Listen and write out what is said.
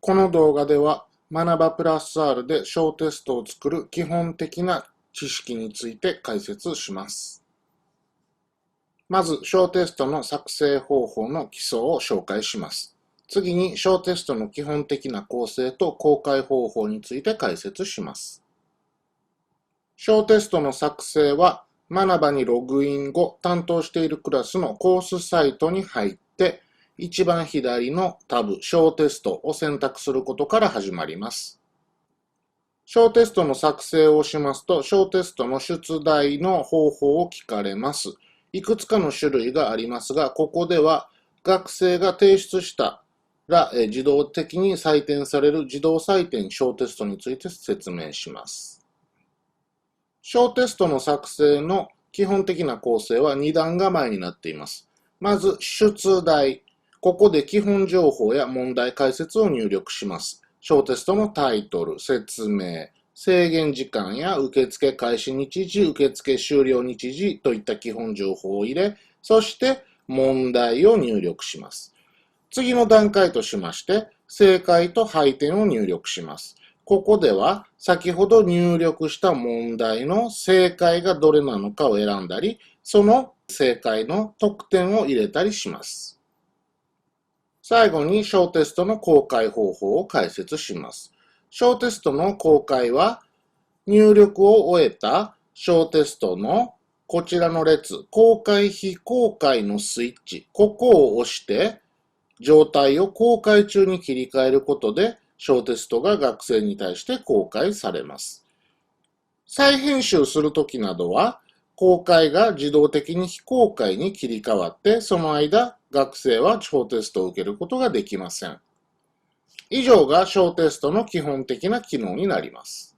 この動画では学ばプラス R で小テストを作る基本的な知識について解説します。まず小テストの作成方法の基礎を紹介します。次に小テストの基本的な構成と公開方法について解説します。小テストの作成は学ばにログイン後担当しているクラスのコースサイトに入って一番左のタブ小テストを選択することから始まります。小テストの作成をしますと小テストの出題の方法を聞かれます。いくつかの種類がありますが、ここでは学生が提出したら自動的に採点される自動採点小テストについて説明します。小テストの作成の基本的な構成は2段構えになっています。まず出題。ここで基本情報や問題解説を入力します。小テストのタイトル、説明、制限時間や受付開始日時、受付終了日時といった基本情報を入れ、そして問題を入力します。次の段階としまして、正解と配点を入力します。ここでは先ほど入力した問題の正解がどれなのかを選んだり、その正解の得点を入れたりします。最後に小テストの公開方法を解説します。小テストの公開は入力を終えた小テストのこちらの列、公開非公開のスイッチ、ここを押して状態を公開中に切り替えることで小テストが学生に対して公開されます。再編集するときなどは公開が自動的に非公開に切り替わって、その間、学生は小テストを受けることができません。以上が小テストの基本的な機能になります。